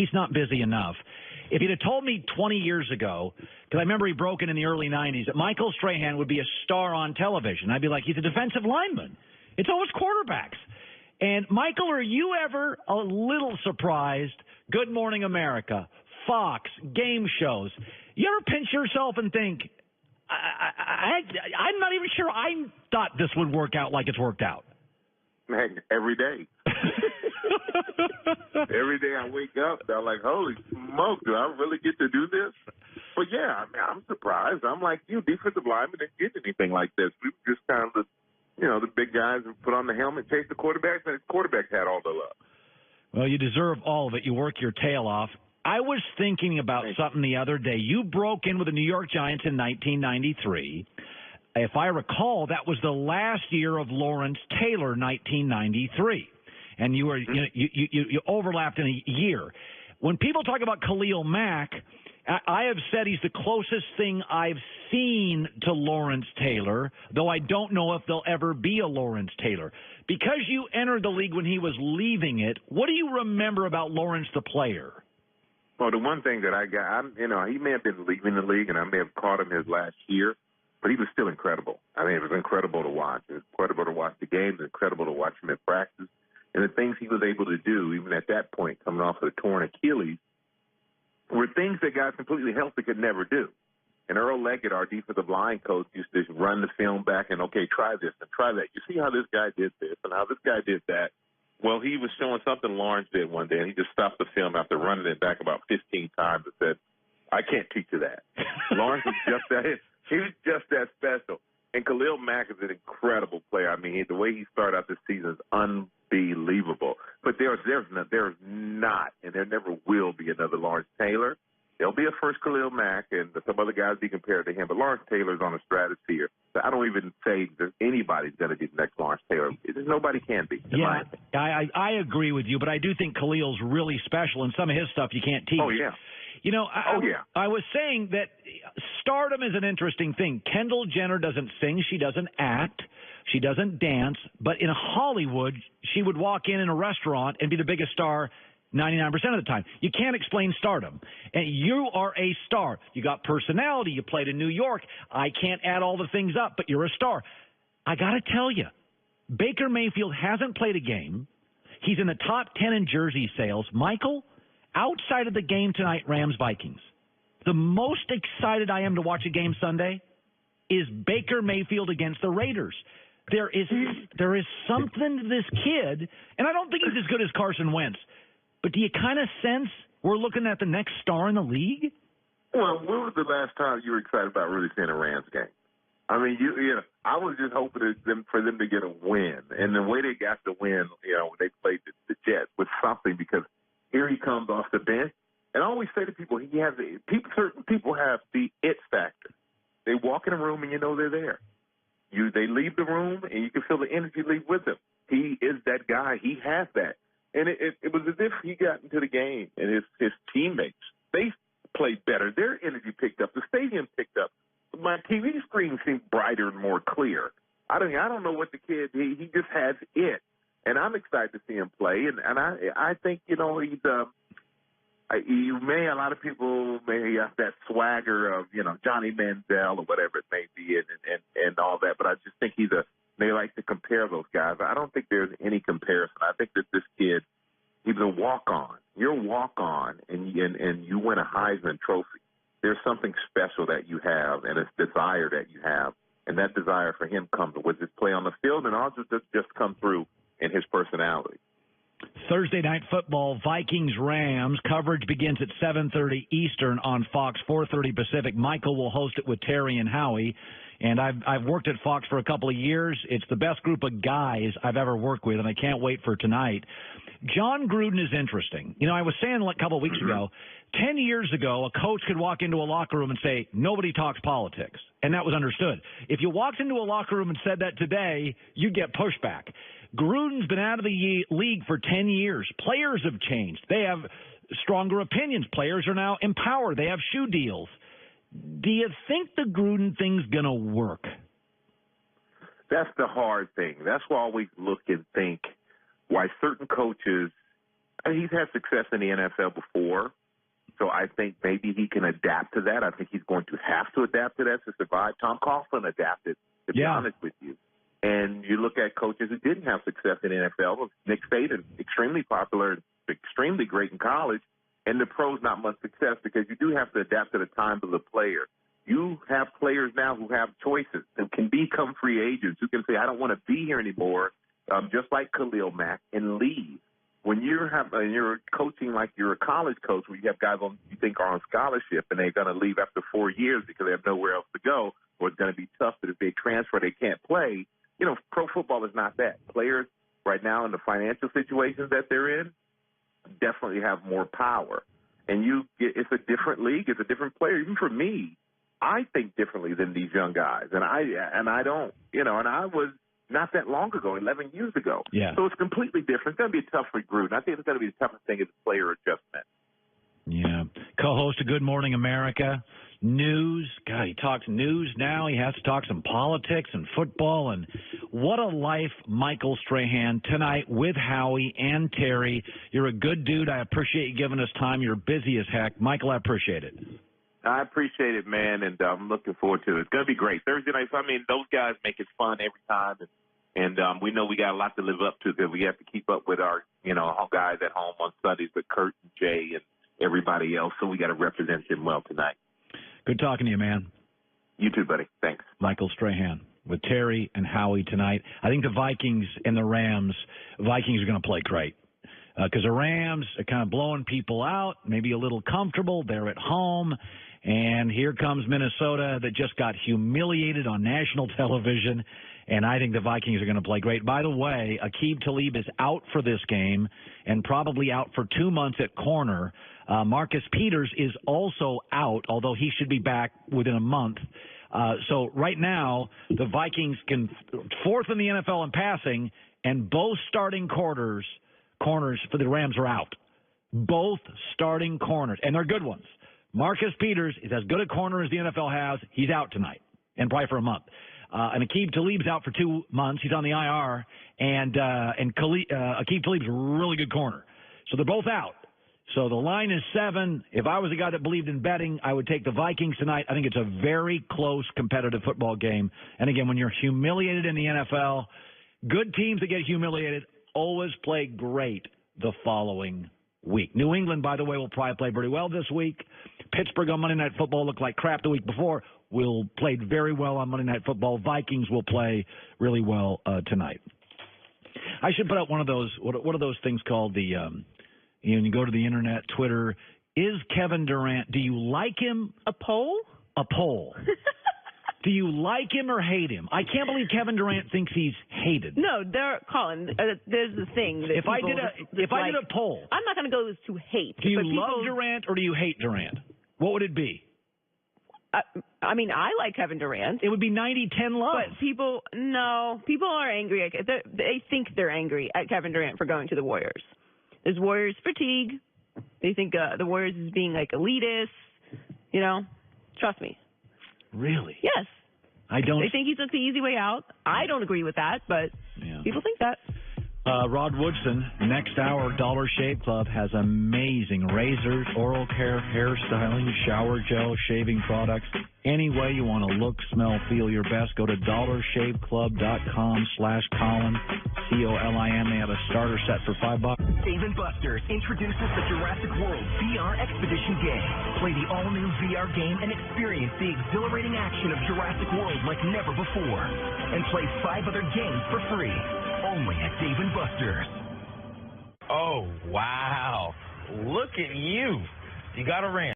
he's not busy enough. If he'd have told me 20 years ago, because I remember he broke in the early 90s, that Michael Strahan would be a star on television, I'd be like, he's a defensive lineman. It's always quarterbacks. And, Michael, are you ever a little surprised, Good Morning America, Fox, game shows, you ever pinch yourself and think, I'm not even sure I thought this would work out like it's worked out? Man, every day. Every day I wake up, I'm like, holy smoke, do I really get to do this? But, yeah, I mean, I'm surprised. I'm like, defensive linemen didn't get anything like this. We were just kind of the big guys who put on the helmet, chase the quarterbacks, and the quarterbacks had all the love. Well, you deserve all of it. You work your tail off. I was thinking about something the other day. You broke in with the New York Giants in 1993. If I recall, that was the last year of Lawrence Taylor, 1993. And you were you overlapped in a year. When people talk about Khalil Mack, I have said he's the closest thing I've seen to Lawrence Taylor, though I don't know if there'll ever be a Lawrence Taylor. Because you entered the league when he was leaving it, what do you remember about Lawrence the player? Well, the one thing that I got, he may have been leaving the league, and I may have caught him his last year, but he was still incredible. I mean, it was incredible to watch. It was incredible to watch the games, incredible to watch him at practice. And the things he was able to do, even at that point, coming off of the torn Achilles, were things that guys completely healthy could never do. And Earl Leggett, our defensive line coach, used to run the film back and, okay, try this and try that. You see how this guy did this and how this guy did that. Well, he was showing something Lawrence did one day, and he just stopped the film after running it back about 15 times and said, I can't teach you that. Lawrence was just that. He was just that special. And Khalil Mack is an incredible player. I mean, the way he started out this season is unbelievable. But there's not, and there never will be another Lawrence Taylor. There'll be a first Khalil Mack, and some other guys be compared to him. But Lawrence Taylor's on a stratosphere. So I don't even say that anybody's going to be the next Lawrence Taylor. Nobody can be. Yeah, I agree with you, but I do think Khalil's really special, and some of his stuff you can't teach. Oh, yeah. I was saying that stardom is an interesting thing. Kendall Jenner doesn't sing. She doesn't act. She doesn't dance. But in Hollywood, she would walk in a restaurant and be the biggest star 99% of the time. You can't explain stardom. And you are a star. You got personality. You played in New York. I can't add all the things up, but you're a star. I got to tell you, Baker Mayfield hasn't played a game. He's in the top 10 in jersey sales. Michael, outside of the game tonight, Rams-Vikings, the most excited I am to watch a game Sunday is Baker Mayfield against the Raiders. There is something to this kid, and I don't think he's as good as Carson Wentz, but do you kind of sense we're looking at the next star in the league? Well, when was the last time you were excited about really seeing a Rams game? I mean, I was just hoping for them to get a win, and the way they got the win, when they played the Jets was something, because here he comes off the bench. And I always say to people, certain people have the it factor. They walk in a room and you know they're there. They leave the room and you can feel the energy leave with them. He is that guy. He has that. And it was as if he got into the game and his teammates, they played better. Their energy picked up. The stadium picked up. My TV screen seemed brighter and more clear. I don't know what the kid, he just has it. And I'm excited to see him play. And I think, he's a lot of people may have that swagger of, Johnny Manziel or whatever it may be and all that. But I just think they like to compare those guys. I don't think there's any comparison. I think that this kid, he's a walk-on. You're a walk-on and you win a Heisman Trophy. There's something special that you have and a desire that you have. And that desire for him comes with his play on the field and also just come through in his personality. Thursday Night Football, Vikings-Rams. Coverage begins at 7:30 Eastern on Fox, 4:30 Pacific. Michael will host it with Terry and Howie. And I've worked at Fox for a couple of years. It's the best group of guys I've ever worked with, and I can't wait for tonight. John Gruden is interesting. I was saying a couple of weeks ago, 10 years ago, a coach could walk into a locker room and say, nobody talks politics. And that was understood. If you walked into a locker room and said that today, you'd get pushback. Gruden's been out of the league for 10 years. Players have changed. They have stronger opinions. Players are now empowered. They have shoe deals. Do you think the Gruden thing's going to work? That's the hard thing. That's why I always look and think why certain coaches He's had success in the NFL before, so I think maybe he can adapt to that. I think he's going to have to adapt to that to survive. Tom Coughlin adapted, to be honest with you. And you look at coaches who didn't have success in the NFL. Nick Saban, extremely popular, extremely great in college, and the pros not much success because you do have to adapt to the times of the player. You have players now who have choices and can become free agents who can say, I don't want to be here anymore, just like Khalil Mack, and leave. When you're coaching like you're a college coach where you have guys you think are on scholarship and they're going to leave after 4 years because they have nowhere else to go, or it's going to be tough that if they transfer they can't play. You know, pro football is not that. Players right now in the financial situations that they're in definitely have more power. And it's a different league. It's a different player. Even for me, I think differently than these young guys. And I don't, and I was not that long ago, 11 years ago. Yeah. So it's completely different. It's going to be a tough recruit. And I think it's going to be the toughest thing is player adjustment. Yeah. Co-host of Good Morning America. News. God, he talks news now. He has to talk some politics and football. And what a life, Michael Strahan, tonight with Howie and Terry. You're a good dude. I appreciate you giving us time. You're busy as heck. Michael, I appreciate it. I appreciate it, man, and I'm looking forward to it. It's going to be great. Thursday nights, those guys make it fun every time. And we know we got a lot to live up to because we have to keep up with our, guys at home on Sundays with Kurt and Jay and everybody else. So we got to represent them well tonight. Good talking to you, man. You too, buddy. Thanks. Michael Strahan with Terry and Howie tonight. I think the Vikings and the Rams, Vikings are going to play great because the Rams are kind of blowing people out, maybe a little comfortable. They're at home. And here comes Minnesota that just got humiliated on national television. And I think the Vikings are going to play great. By the way, Aqib Talib is out for this game and probably out for 2 months at corner. Marcus Peters is also out, although he should be back within a month. So right now, the Vikings can fourth in the NFL in passing, and both starting corners for the Rams are out. Both starting corners, and they're good ones. Marcus Peters is as good a corner as the NFL has. He's out tonight and probably for a month. And Aqib Talib's out for 2 months. He's on the IR. And Aqib Talib's a really good corner. So they're both out. So the line is 7. If I was a guy that believed in betting, I would take the Vikings tonight. I think it's a very close competitive football game. And, again, when you're humiliated in the NFL, good teams that get humiliated always play great the following week. New England, by the way, will probably play pretty well this week. Pittsburgh on Monday Night Football looked like crap the week before. Played very well on Monday Night Football. Vikings will play really well tonight. I should put out one of those. What are those things called? You go to the internet, Twitter. Is Kevin Durant? Do you like him? A poll? A poll. Do you like him or hate him? I can't believe Kevin Durant thinks he's hated. No, Colin, there's the thing. That if I did a poll, I'm not going to go to hate. Do you love Durant or do you hate Durant? What would it be? I like Kevin Durant. It would be 90-10 love. But people are angry. They think they're angry at Kevin Durant for going to the Warriors. There's Warriors fatigue. They think the Warriors is being like elitist. Trust me. Really? Yes. I don't. They think he took the easy way out. I don't agree with that, but people think that. Rod Woodson, next hour, Dollar Shave Club has amazing razors, oral care, hairstyling, shower gel, shaving products. Any way you want to look, smell, feel your best, go to dollarshaveclub.com/Colin, COLIN. They have a starter set for $5. Dave & Buster's introduces the Jurassic World VR Expedition game. Play the all-new VR game and experience the exhilarating action of Jurassic World like never before. And play 5 other games for free. Only at Dave & Buster's. Oh, wow. Look at you. You got a Ram.